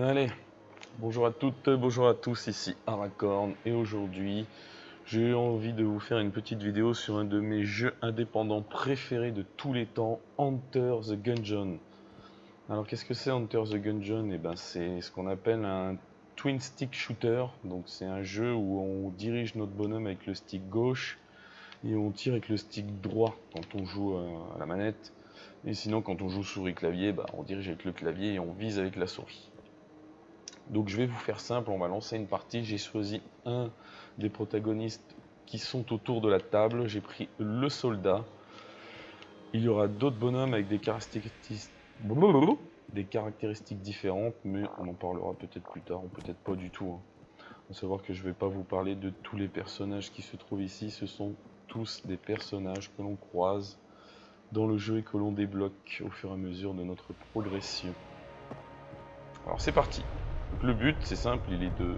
Allez, bonjour à toutes, bonjour à tous, ici Aracorn et aujourd'hui j'ai envie de vous faire une petite vidéo sur un de mes jeux indépendants préférés de tous les temps, Enter the Gungeon. Alors qu'est-ce que c'est Enter the Gungeon? Eh ben c'est ce qu'on appelle un twin stick shooter, donc c'est un jeu où on dirige notre bonhomme avec le stick gauche et on tire avec le stick droit quand on joue à la manette. Et sinon quand on joue souris clavier, on dirige avec le clavier et on vise avec la souris. Donc je vais vous faire simple, on va lancer une partie. J'ai choisi un des protagonistes qui sont autour de la table. J'ai pris le soldat. Il y aura d'autres bonhommes avec des caractéristiques différentes, mais on en parlera peut-être plus tard, ou peut-être pas du tout. Il faut savoir que je ne vais pas vous parler de tous les personnages qui se trouvent ici. Ce sont tous des personnages que l'on croise dans le jeu et que l'on débloque au fur et à mesure de notre progression. Alors c'est parti. Donc le but, c'est simple, il est de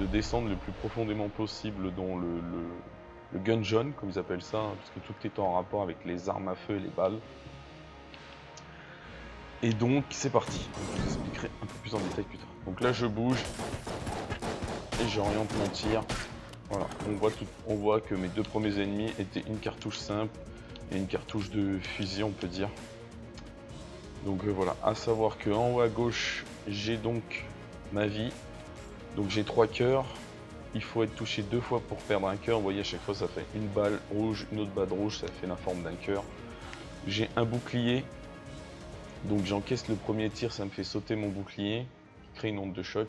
descendre le plus profondément possible dans le gungeon, comme ils appellent ça, parce que tout est en rapport avec les armes à feu et les balles. Et donc, c'est parti. Je vous expliquerai un peu plus en détail plus tard. Donc là, je bouge et j'oriente mon tir. Voilà, on voit que mes deux premiers ennemis étaient une cartouche simple et une cartouche de fusil, on peut dire. Donc voilà, à savoir que en haut à gauche, j'ai donc ma vie. Donc j'ai 3 cœurs. Il faut être touché 2 fois pour perdre un cœur. Vous voyez, à chaque fois ça fait une balle rouge, une autre balle rouge, ça fait la forme d'un cœur. J'ai un bouclier. Donc j'encaisse le premier tir, ça me fait sauter mon bouclier, qui crée une onde de choc.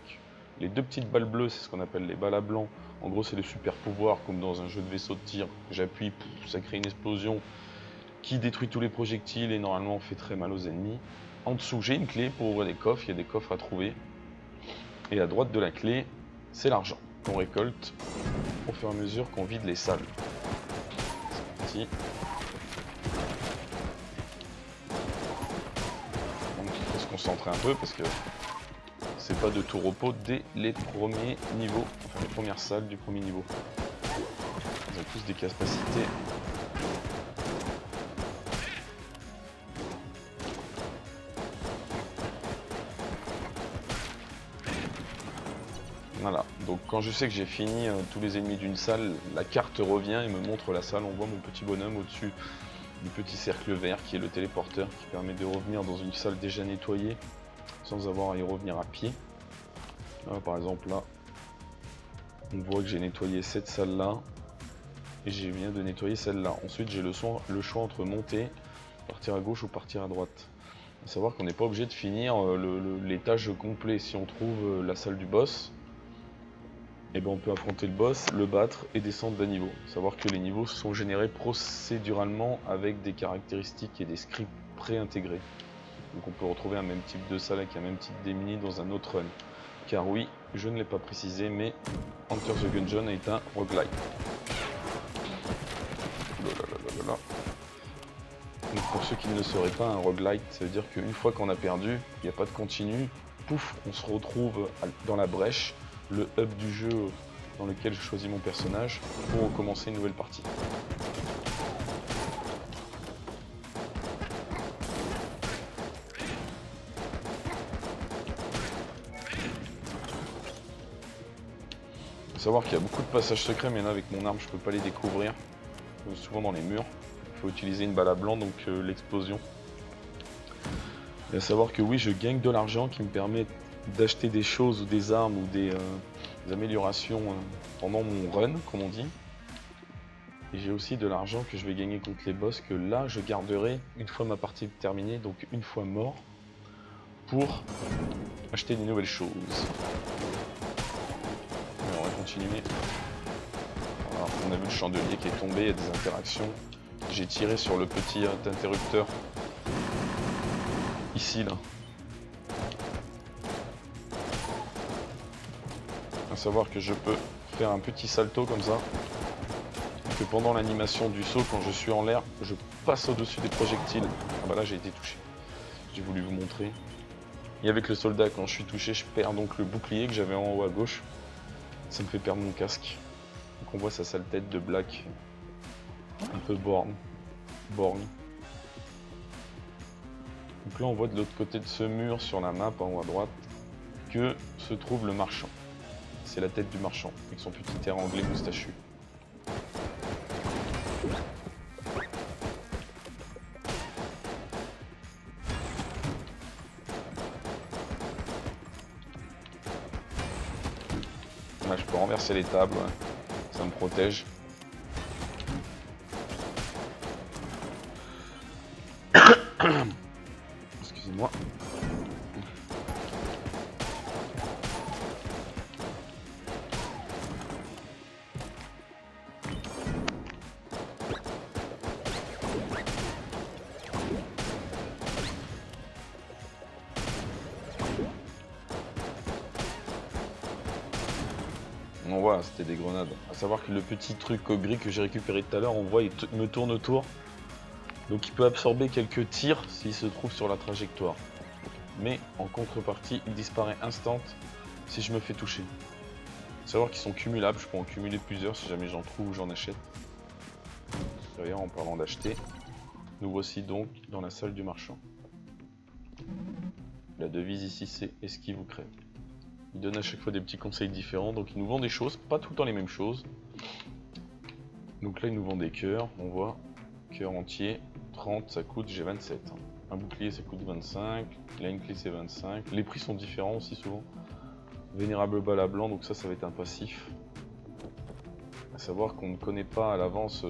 Les deux petites balles bleues, c'est ce qu'on appelle les balles à blanc. En gros, c'est le super pouvoir, comme dans un jeu de vaisseau de tir. J'appuie, ça crée une explosion qui détruit tous les projectiles et normalement fait très mal aux ennemis. En dessous, j'ai une clé pour ouvrir des coffres, il y a des coffres à trouver. Et à droite de la clé, c'est l'argent qu'on récolte au fur et à mesure qu'on vide les salles. C'est parti. Donc il faut se concentrer un peu parce que c'est pas de tout repos dès les premiers niveaux, enfin les premières salles du premier niveau. Ils ont tous des capacités. Voilà, donc quand je sais que j'ai fini tous les ennemis d'une salle, la carte revient et me montre la salle. On voit mon petit bonhomme au-dessus du petit cercle vert qui est le téléporteur qui permet de revenir dans une salle déjà nettoyée sans avoir à y revenir à pied. Là, par exemple là, on voit que j'ai nettoyé cette salle là et j'ai viens de nettoyer celle-là. Ensuite j'ai le choix entre monter, partir à gauche ou partir à droite. Il faut savoir qu'on n'est pas obligé de finir l'étage complet. Si on trouve la salle du boss, et on peut affronter le boss, le battre et descendre d'un niveau. Il faut savoir que les niveaux sont générés procéduralement avec des caractéristiques et des scripts pré-intégrés. Donc on peut retrouver un même type de salle avec un même type d'ennemis dans un autre run. Car oui, je ne l'ai pas précisé, mais Enter the Gungeon est un roguelike. Donc pour ceux qui ne le sauraient pas, un roguelike, ça veut dire qu'une fois qu'on a perdu, il n'y a pas de continu, pouf, on se retrouve dans la brèche, le hub du jeu dans lequel je choisis mon personnage pour recommencer une nouvelle partie. Il faut savoir qu'il y a beaucoup de passages secrets, mais là avec mon arme je peux pas les découvrir, souvent dans les murs. Il faut utiliser une balle à blanc, donc l'explosion. Et à savoir que oui, je gagne de l'argent qui me permet d'acheter des choses ou des armes ou des améliorations pendant mon run, comme on dit. Et j'ai aussi de l'argent que je vais gagner contre les boss, que là je garderai une fois ma partie terminée, donc une fois mort, pour acheter des nouvelles choses. Alors, on va continuer. Voilà, on a vu le chandelier qui est tombé, il y a des interactions. J'ai tiré sur le petit interrupteur ici là. À savoir que je peux faire un petit salto comme ça, et que pendant l'animation du saut, quand je suis en l'air, je passe au-dessus des projectiles. Ah bah là j'ai été touché, j'ai voulu vous montrer. Et avec le soldat, quand je suis touché, je perds donc le bouclier que j'avais en haut à gauche. Ça me fait perdre mon casque. Donc on voit sa sale tête de Black, un peu borgne. Donc là on voit de l'autre côté de ce mur sur la map en haut à droite que se trouve le marchand. C'est la tête du marchand, avec son petit air anglais moustachu. Là, je peux renverser les tables, ouais. Ça me protège. Excusez-moi. On voit, c'était des grenades. A savoir que le petit truc gris que j'ai récupéré tout à l'heure, on voit, il me tourne autour. Donc il peut absorber quelques tirs s'il se trouve sur la trajectoire. Mais en contrepartie, il disparaît instant si je me fais toucher. A savoir qu'ils sont cumulables, je peux en cumuler plusieurs si jamais j'en trouve ou j'en achète. D'ailleurs, en parlant d'acheter, nous voici donc dans la salle du marchand. La devise ici, c'est esquive ou crève. Il donne à chaque fois des petits conseils différents, donc il nous vend des choses, pas tout le temps les mêmes choses. Donc là, il nous vend des cœurs, on voit, cœur entier, 30, ça coûte, j'ai 27. Un bouclier, ça coûte 25, là une clé, c'est 25. Les prix sont différents aussi souvent. Vénérable balle à blanc, donc ça va être un passif. À savoir qu'on ne connaît pas à l'avance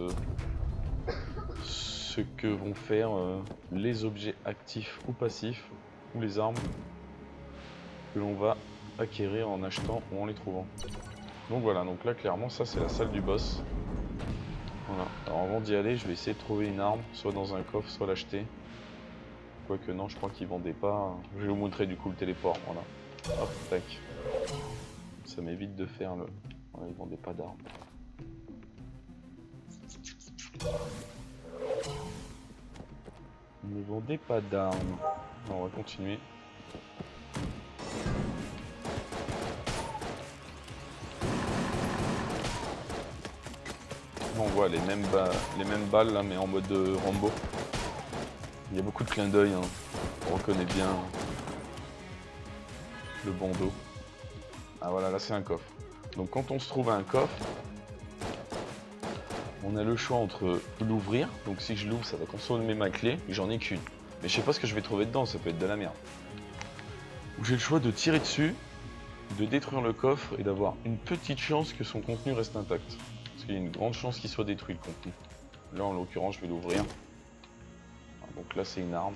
ce que vont faire les objets actifs ou passifs, ou les armes que l'on va acquérir en achetant ou en les trouvant. Donc voilà, donc là clairement ça c'est la salle du boss. Voilà, alors avant d'y aller je vais essayer de trouver une arme, soit dans un coffre, soit l'acheter. Quoique non, je crois qu'ils vendaient pas. Je vais vous montrer du coup le téléport, voilà. Hop, tac. Ça m'évite de faire le... Voilà, ils vendaient pas d'armes. Ils ne vendaient pas d'armes. On va continuer. On voit les mêmes balles là, mais en mode Rambo. Il y a beaucoup de clins d'œil, hein. On reconnaît bien le bandeau. Ah voilà, là c'est un coffre. Donc quand on se trouve à un coffre, on a le choix entre l'ouvrir. Donc si je l'ouvre, ça va consommer ma clé. J'en ai qu'une. Mais je sais pas ce que je vais trouver dedans, ça peut être de la merde. Ou j'ai le choix de tirer dessus, de détruire le coffre et d'avoir une petite chance que son contenu reste intact. Parce qu'il y a une grande chance qu'il soit détruit le contenu. Là en l'occurrence je vais l'ouvrir. Donc là c'est une arme.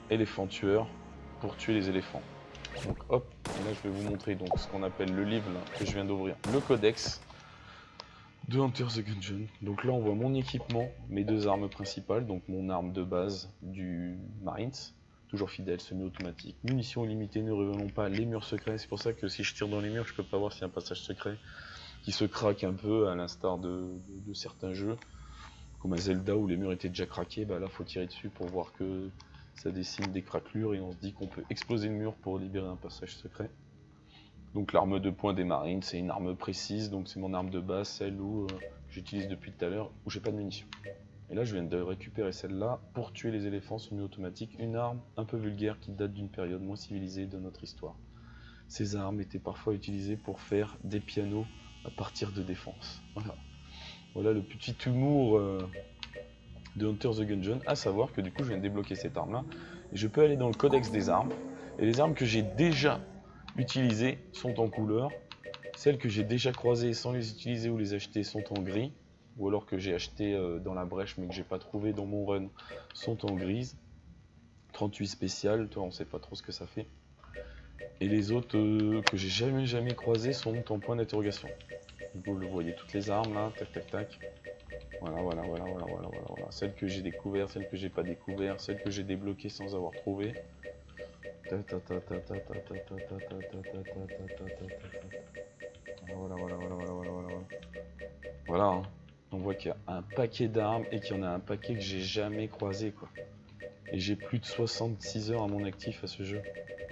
Éléphant tueur pour tuer les éléphants. Donc hop, et là je vais vous montrer donc ce qu'on appelle le livre là, que je viens d'ouvrir. Le codex de Enter the Gungeon. Donc là on voit mon équipement, mes deux armes principales. Donc mon arme de base du Marines. Toujours fidèle, semi-automatique. Munitions illimitées, ne révélons pas les murs secrets. C'est pour ça que si je tire dans les murs, je peux pas voir s'il y a un passage secret qui se craque un peu à l'instar de certains jeux comme à Zelda où les murs étaient déjà craqués. Bah là faut tirer dessus pour voir que ça dessine des craquelures et on se dit qu'on peut exploser le mur pour libérer un passage secret. Donc l'arme de poing des marines, c'est une arme précise, donc c'est mon arme de base, celle où j'utilise depuis tout à l'heure, où j'ai pas de munitions. Et là je viens de récupérer celle-là pour tuer les éléphants semi-automatiques, une arme un peu vulgaire qui date d'une période moins civilisée de notre histoire. Ces armes étaient parfois utilisées pour faire des pianos à partir de défense. Voilà, voilà le petit humour de Enter the Gungeon, à savoir que du coup je viens de débloquer cette arme là, et je peux aller dans le codex des armes, et les armes que j'ai déjà utilisées sont en couleur, celles que j'ai déjà croisées sans les utiliser ou les acheter sont en gris, ou alors que j'ai acheté dans la brèche mais que j'ai pas trouvé dans mon run sont en grise. 38 spécial, toi on sait pas trop ce que ça fait. Et les autres que j'ai jamais croisées sont en point d'interrogation. Vous le voyez, toutes les armes là, tac tac tac. Voilà. Celles que j'ai découvertes, celles que j'ai pas découvertes, celles que j'ai débloquées sans avoir trouvé. Voilà, hein. On voit qu'il y a un paquet d'armes et qu'il y en a un paquet que j'ai jamais croisé quoi. Et j'ai plus de 66 heures à mon actif à ce jeu.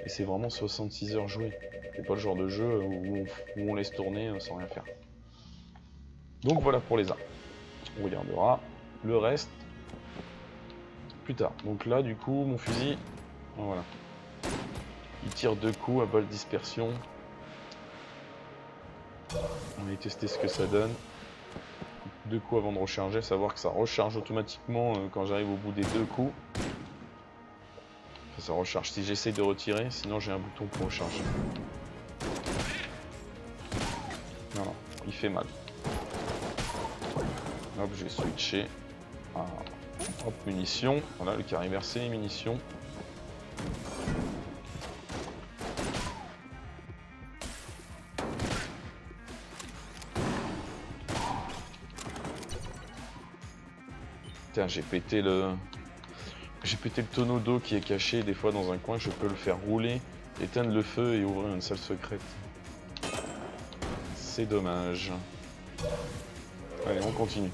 Et c'est vraiment 66 heures jouées. C'est pas le genre de jeu où on laisse tourner sans rien faire. Donc voilà pour les armes. On regardera le reste plus tard. Donc là du coup mon fusil, voilà. Il tire 2 coups à balle dispersion. On va tester ce que ça donne. 2 coups avant de recharger, savoir que ça recharge automatiquement quand j'arrive au bout des 2 coups. Enfin, ça recharge si j'essaye de retirer, sinon j'ai un bouton pour recharger. Non, il fait mal. Hop, je vais switcher. Ah. Hop, munitions. Voilà, le carré versé, les munitions. Putain, j'ai pété le tonneau d'eau qui est caché des fois dans un coin. Je peux le faire rouler, éteindre le feu et ouvrir une salle secrète. C'est dommage. Allez, on continue.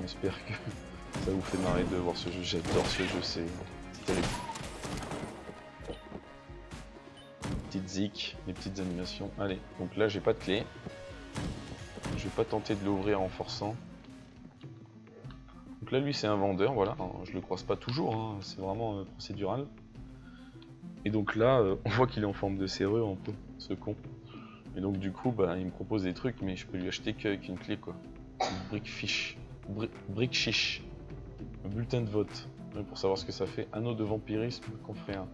J'espère que ça vous fait marrer de voir ce jeu. J'adore ce jeu, c'est terrible. Petites zik, les petites animations. Allez, donc là j'ai pas de clé. Je vais pas tenter de l'ouvrir en forçant. Donc là lui c'est un vendeur, voilà. Je le croise pas toujours, hein. C'est vraiment procédural. Et donc là, on voit qu'il est en forme de serrure un peu, ce con. Et donc du coup, bah, il me propose des trucs, mais je peux lui acheter qu'avec une clé quoi. Une brique fiche. Brique chiche. Un bulletin de vote. Pour savoir ce que ça fait. Anneau de vampirisme qu'on ferait un.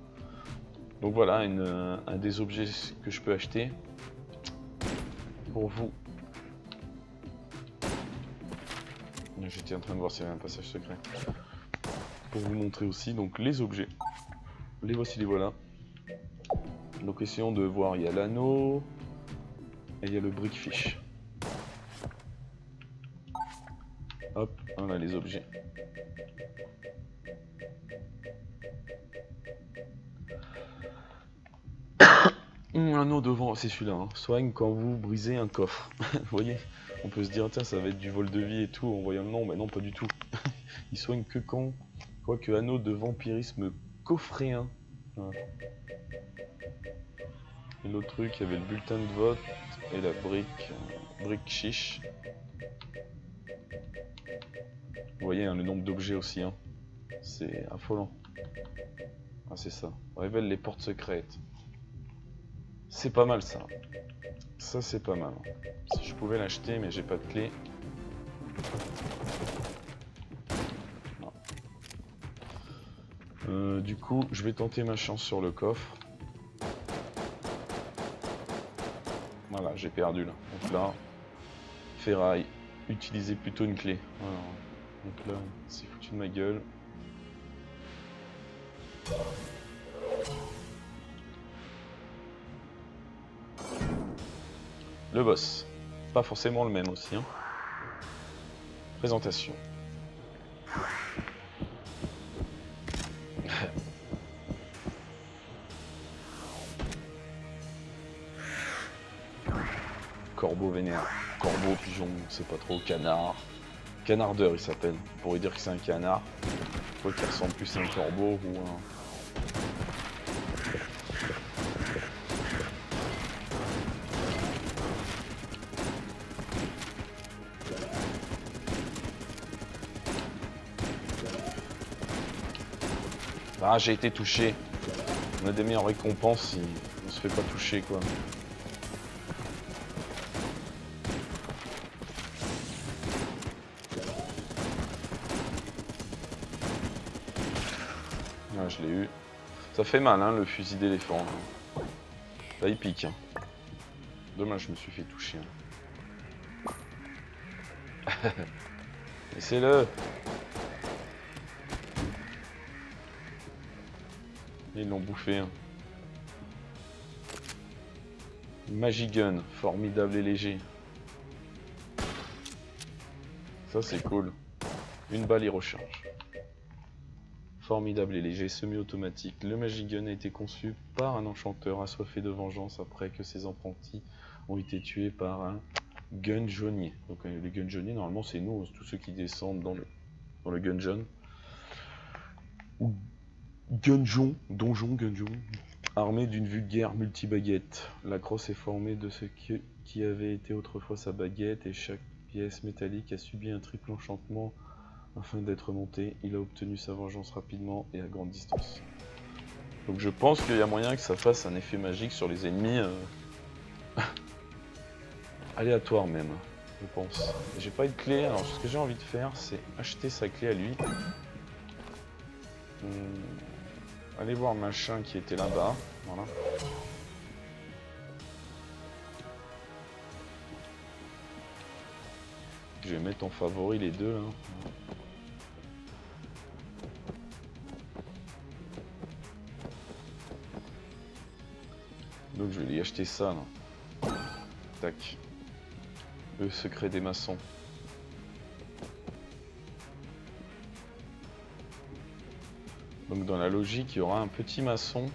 Donc voilà, un des objets que je peux acheter. Pour vous. J'étais en train de voir s'il y avait un passage secret. Pour vous montrer aussi donc les objets. Les voici, les voilà. Donc essayons de voir, il y a l'anneau. Et il y a le brick fish. Hop, on a les objets. Un anneau devant, c'est celui-là. Hein. Soigne quand vous brisez un coffre. Vous voyez, on peut se dire, tiens, ça va être du vol de vie et tout en voyant le nom. Mais non, pas du tout. Il soigne que quand. Quoique anneau de vampirisme coffréen. Voilà. Et l'autre truc, il y avait le bulletin de vote et la brique chiche. Vous voyez hein, le nombre d'objets aussi. Hein. C'est affolant. Ah, c'est ça. Révèle les portes secrètes. C'est pas mal ça. Ça c'est pas mal. Si je pouvais l'acheter mais j'ai pas de clé. Du coup je vais tenter ma chance sur le coffre. Voilà, j'ai perdu là. Donc là, ferraille. Utilisez plutôt une clé. Voilà. Donc là, c'est foutu de ma gueule. Le boss. Pas forcément le même aussi. Hein. Présentation. Corbeau vénère. Corbeau, pigeon, c'est pas trop. Canard. Canardeur il s'appelle. On pourrait dire que c'est un canard. Quoi qu'il ressemble plus à un corbeau ou un... Ah, j'ai été touché. On a des meilleures récompenses si on se fait pas toucher quoi. Ah, je l'ai eu. Ça fait mal hein, le fusil d'éléphant. Là il pique. Hein. Dommage, je me suis fait toucher. Hein. Laissez-le. Ils l'ont bouffé. Hein. Magigun, formidable et léger. Ça c'est cool. Une balle y recharge. Formidable et léger, semi-automatique. Le Magigun a été conçu par un enchanteur assoiffé de vengeance après que ses apprentis ont été tués par un gunjonnier. Donc les gunjonniers, normalement c'est nous, tous ceux qui descendent dans le gungeon. Ou gungeon, donjon, gungeon. Armé d'une vulgaire multibaguette. La crosse est formée de ce qui avait été autrefois sa baguette et chaque pièce métallique a subi un triple enchantement afin d'être monté. Il a obtenu sa vengeance rapidement et à grande distance. Donc je pense qu'il y a moyen que ça fasse un effet magique sur les ennemis aléatoire même, je pense. J'ai pas eu de clé, alors ce que j'ai envie de faire c'est acheter sa clé à lui. Aller voir machin qui était là-bas, voilà. Je vais mettre en favori les deux. Hein. Donc je vais lui acheter ça là. Tac. Le secret des maçons. Donc dans la logique, il y aura un petit maçon.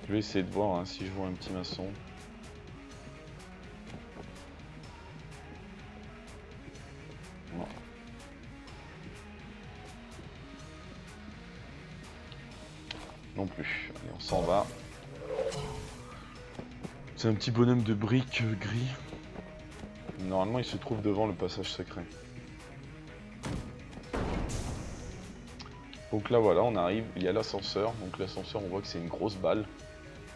Je vais essayer de voir hein, si je vois un petit maçon. Non. Non plus. Allez, on s'en va. C'est un petit bonhomme de briques gris. Normalement, il se trouve devant le passage secret. Donc là, voilà, on arrive. Il y a l'ascenseur. Donc l'ascenseur, on voit que c'est une grosse balle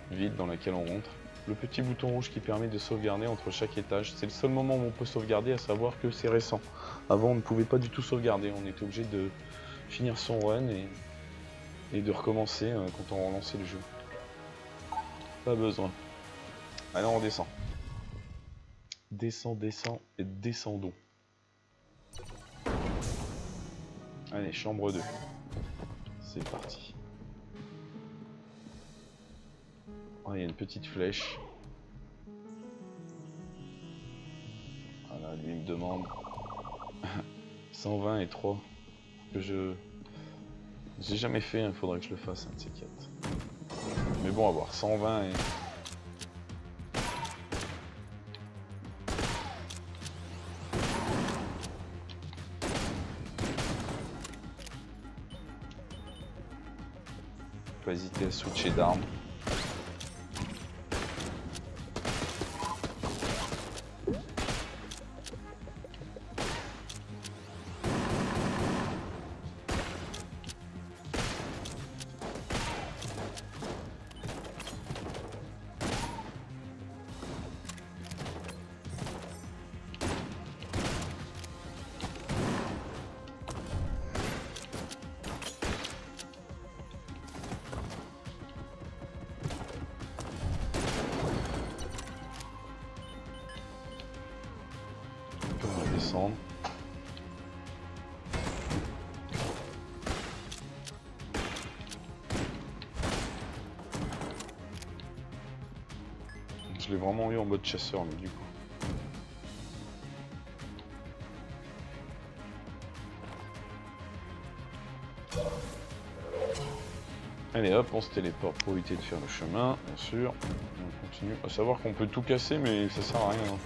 vide dans laquelle on rentre. Le petit bouton rouge qui permet de sauvegarder entre chaque étage. C'est le seul moment où on peut sauvegarder, à savoir que c'est récent. Avant, on ne pouvait pas du tout sauvegarder. On était obligé de finir son run et de recommencer quand on relançait le jeu. Pas besoin. Allez, on redescend. Descend, descend et descendons. Allez, chambre 2. C'est parti. Oh, il y a une petite flèche. Voilà, lui me demande 120 et 3. Que j'ai jamais fait, il faudrait que je le fasse, un de ces 4. Mais bon, à voir, 120 et... Pas hésiter à switcher d'armes. On va descendre. Je l'ai vraiment eu en mode chasseur, mais du coup. Allez hop, on se téléporte pour éviter de faire le chemin, bien sûr. On continue. À savoir qu'on peut tout casser, mais ça sert à rien. Vraiment.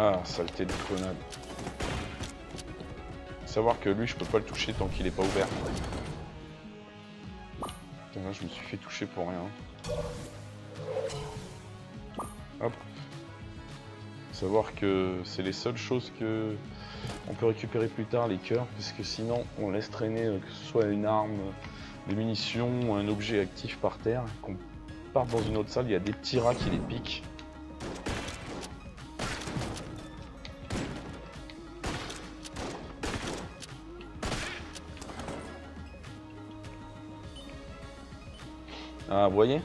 Ah, saleté de grenade. Savoir que lui, je peux pas le toucher tant qu'il est pas ouvert. Putain, là, je me suis fait toucher pour rien. Hop. Savoir que c'est les seules choses que on peut récupérer plus tard, les cœurs, parce que sinon, on laisse traîner que ce soit une arme, des munitions, un objet actif par terre. Qu'on parte dans une autre salle, il y a des petits rats qui les piquent. Ah, vous voyez? Vous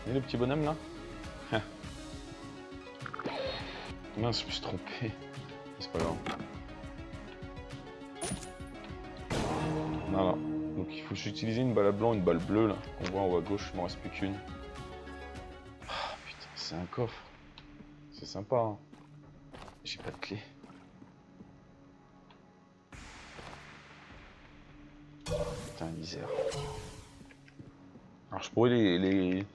voyez le petit bonhomme là? Mince, je me suis trompé. C'est pas grave. Voilà. Donc il faut que j'utilise une balle à blanc, une balle bleue là. On voit en haut à gauche, il m'en reste plus qu'une. Ah putain, c'est un coffre. C'est sympa, hein. J'ai pas de clé. Putain, misère. Alors je pourrais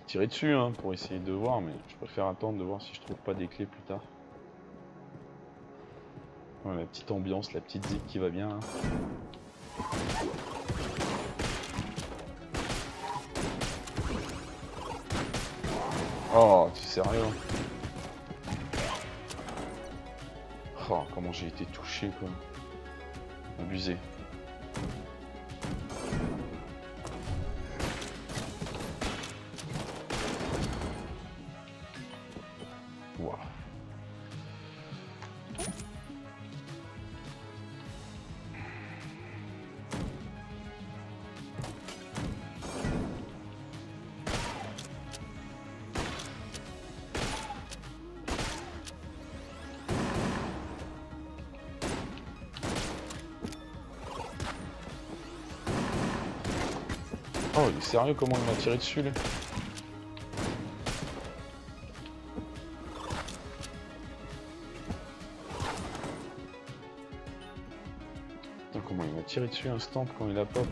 tirer dessus hein, pour essayer de voir, mais je préfère attendre de voir si je trouve pas des clés plus tard. Ouais, la petite ambiance, la petite zik qui va bien. Hein. Oh, tu es sérieux? Oh, comment j'ai été touché quoi. Abusé. Wow. Oh, il est sérieux comment il m'a tiré dessus là? Putain, comment il m'a tiré dessus instant quand il a pop.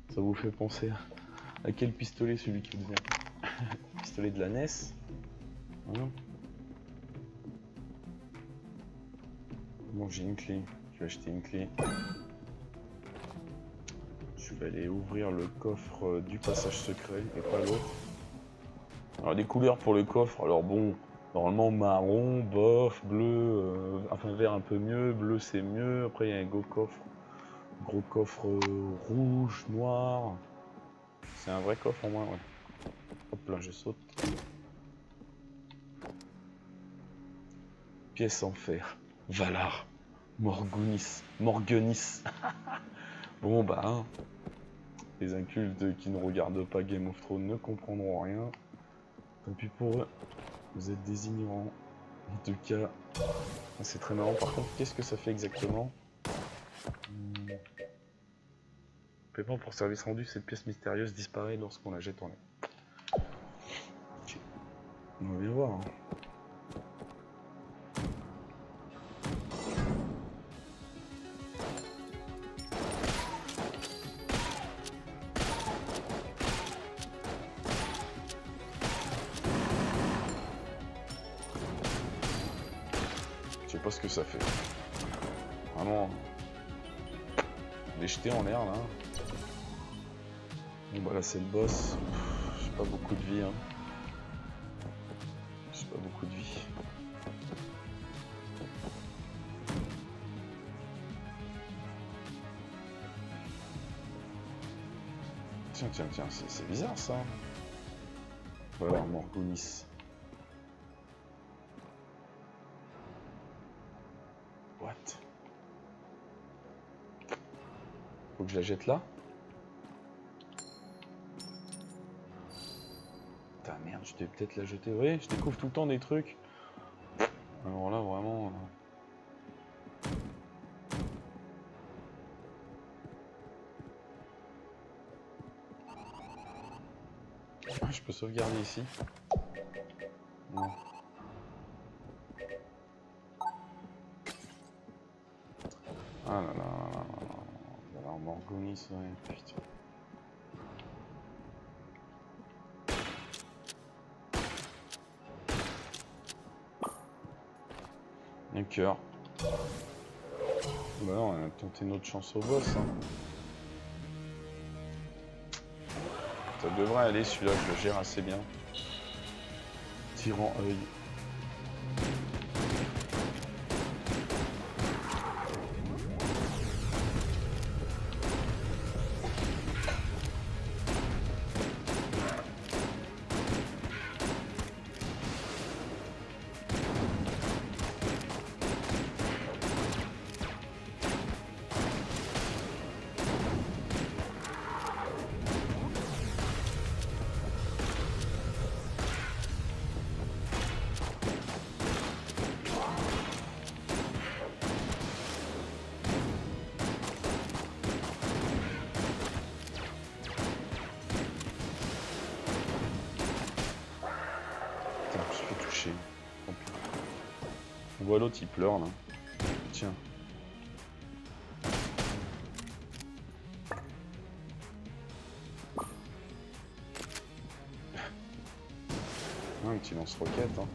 Ça vous fait penser à quel pistolet celui qui devient pistolet de la NES? Voilà. Bon, j'ai une clé. Je vais acheter une clé. Je vais aller ouvrir le coffre du passage secret et pas l'autre. Alors des couleurs pour le coffre. Alors bon, normalement marron, bof, bleu, enfin vert un peu mieux, bleu c'est mieux. Après il y a un gros coffre rouge, noir. C'est un vrai coffre en moins, ouais. Hop là, je saute. Pièce en fer. Valar. Morgunis. Bon bah, hein, les incultes qui ne regardent pas Game of Thrones ne comprendront rien. Tant pis pour eux. Vous êtes des ignorants. En tout cas, c'est très marrant. Par contre, qu'est-ce que ça fait exactement? Paiement pour service rendu, cette pièce mystérieuse disparaît lorsqu'on la jette en l'air. Okay. On va bien voir. Hein. Je sais pas ce que ça fait. Vraiment. Les jeter en l'air là. Bon bah là c'est le boss. J'ai pas beaucoup de vie. Hein. J'ai pas beaucoup de vie. Tiens, c'est bizarre ça. Voilà, Morgunis. What? Faut que je la jette là? Putain merde, je devais peut-être la jeter. Oui, je découvre tout le temps des trucs. Alors là vraiment... Je peux sauvegarder ici. Non. Ah là là, alors Morgunis, ouais, putain. Un cœur. Bah non, on a tenté notre chance au boss. Hein. Ça devrait aller celui-là, je le gère assez bien. Tyran œil. On voit l'autre, il pleure là. Tiens. un petit lance-roquette. Hein.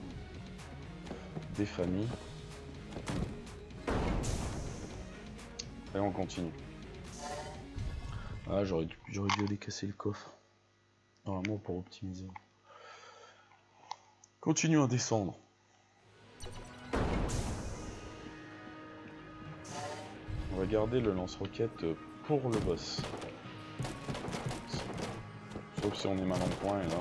Des familles. Et on continue. Ah, j'aurais dû aller casser le coffre. Normalement pour optimiser. Continue à descendre. On va garder le lance-roquette pour le boss. Sauf si on est mal en point et là...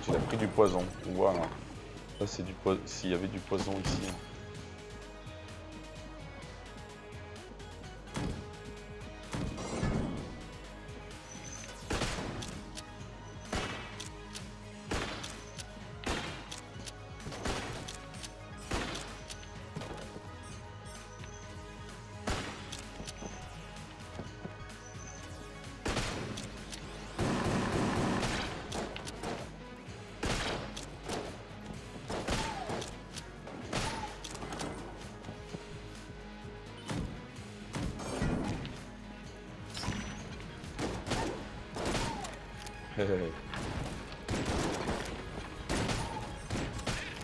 Il a pris du poison, voilà. Là c'est du poison, s'il y avait du poison ici. Hein.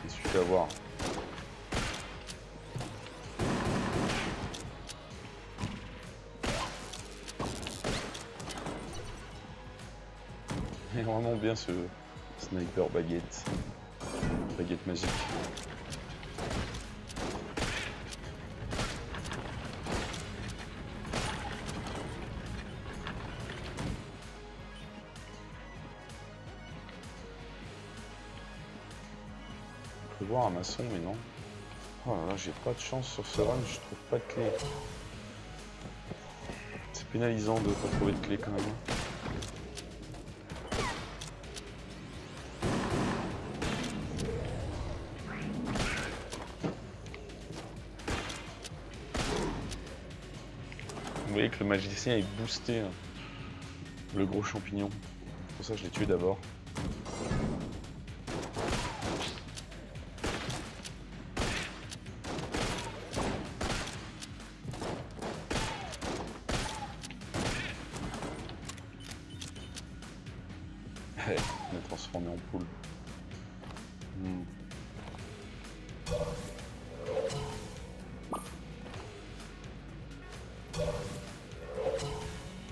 Il suffit à voir. Il est vraiment bien ce sniper baguette. Baguette magique. Voir un maçon mais non. Oh là là, j'ai pas de chance sur ce run, je trouve pas de clé. C'est pénalisant de pas trouver de clé quand même. Vous voyez que le magicien est boosté, hein, le gros champignon. C'est pour ça que je l'ai tué d'abord. On est transformé en poule.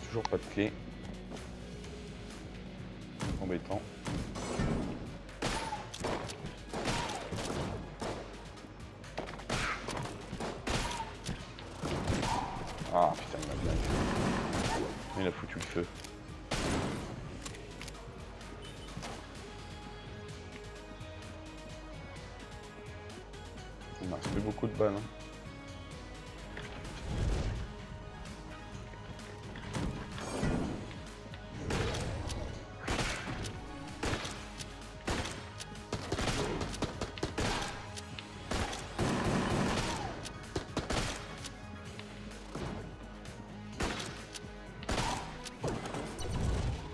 Toujours pas de clé. Embêtant. Ah putain, il m'a bien vu. Il a foutu le feu. Il m'a resté beaucoup de balles. Hein.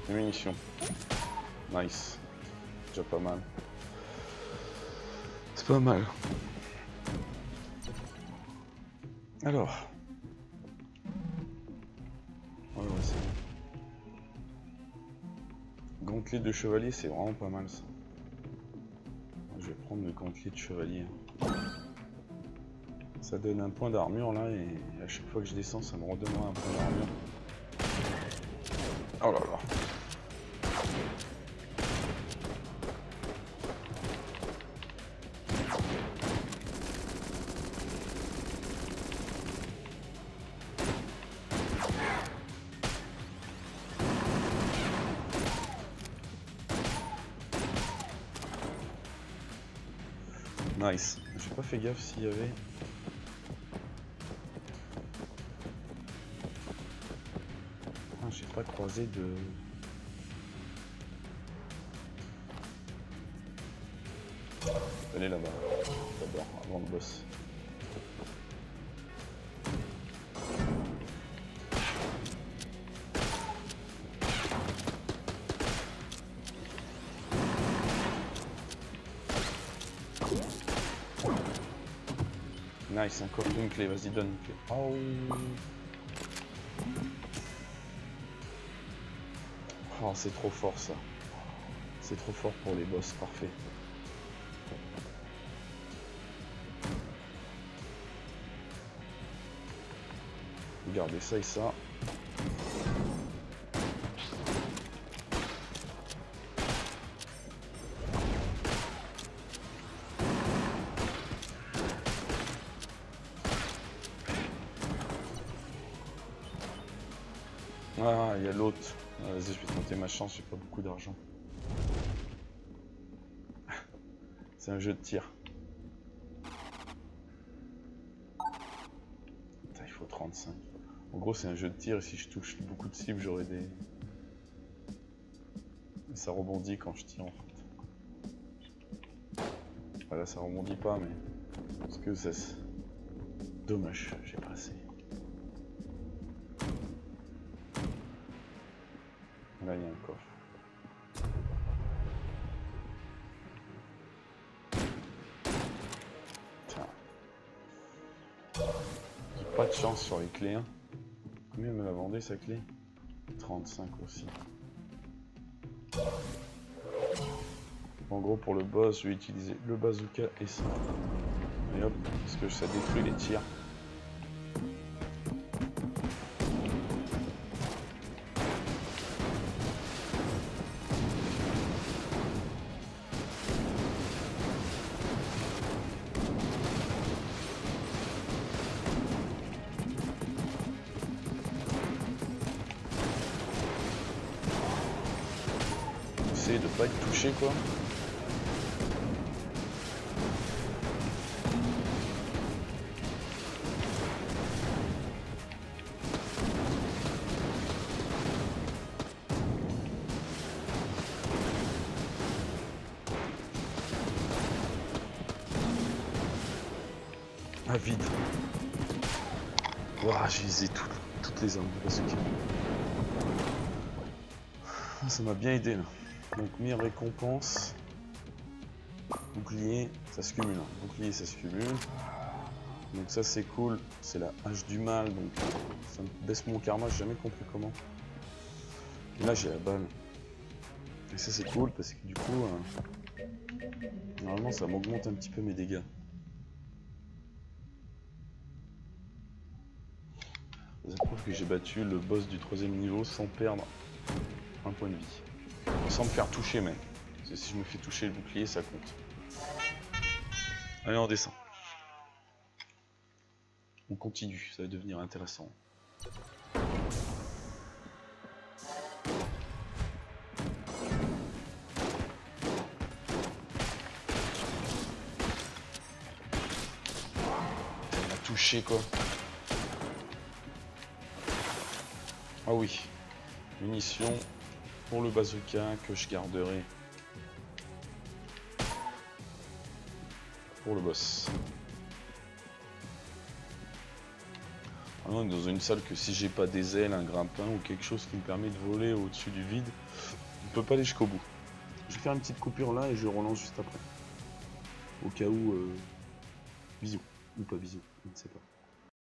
Munitions. Nice. Déjà pas mal. C'est pas mal. Alors. Ouais, c'est bon. Gantelet de chevalier, c'est vraiment pas mal ça. Je vais prendre le gantelet de chevalier. Ça donne un point d'armure là et à chaque fois que je descends ça me redonnera un point d'armure. Oh là là. Nice. J'ai pas fait gaffe s'il y avait... Ah, j'ai pas croisé de... Allez là-bas, d'abord, avant le boss. Nice, encore une clé, vas-y donne une clé. Oh. Oh, c'est trop fort ça. C'est trop fort pour les boss, parfait. Regardez ça et ça. Ah, il y a l'autre. Vas-y, je vais tenter ma chance, j'ai pas beaucoup d'argent. C'est un jeu de tir. Putain, il faut 35. En gros, c'est un jeu de tir et si je touche beaucoup de cibles, j'aurai des... Ça rebondit quand je tire en fait. Voilà, ça rebondit pas, mais... Parce que c'est... Dommage, j'ai pas assez. Là, il y a un coffre. Tiens. J'ai pas de chance sur les clés. Hein. Combien me la vendait sa clé? 35 aussi. En gros, pour le boss, je vais utiliser le bazooka et ça. Et hop, parce que ça détruit les tirs. Essayer de pas être touché quoi. Ah vide. Ouah, j'ai visé toutes les armes parce que... Ça m'a bien aidé là. Donc meilleure récompense. Bouclier, ça se cumule. Hein. Bouclier, ça se cumule. Donc ça c'est cool. C'est la hache du mal. Donc ça me baisse mon karma. J'ai jamais compris comment. Et là j'ai la balle. Et ça c'est cool parce que du coup, normalement ça m'augmente un petit peu mes dégâts. Ça prouve que j'ai battu le boss du 3ème niveau sans perdre un point de vie. Sans me faire toucher même. Parce que si je me fais toucher le bouclier, ça compte. Allez, on descend. On continue, ça va devenir intéressant. On a touché quoi. Ah oui. Munitions pour le bazooka que je garderai pour le boss. Ah non, on est dans une salle que si j'ai pas des ailes, un grimpin ou quelque chose qui me permet de voler au-dessus du vide, on peut pas aller jusqu'au bout. Je vais faire une petite coupure là et je relance juste après. Au cas où... bisous. Ou pas bisous, je ne sais pas.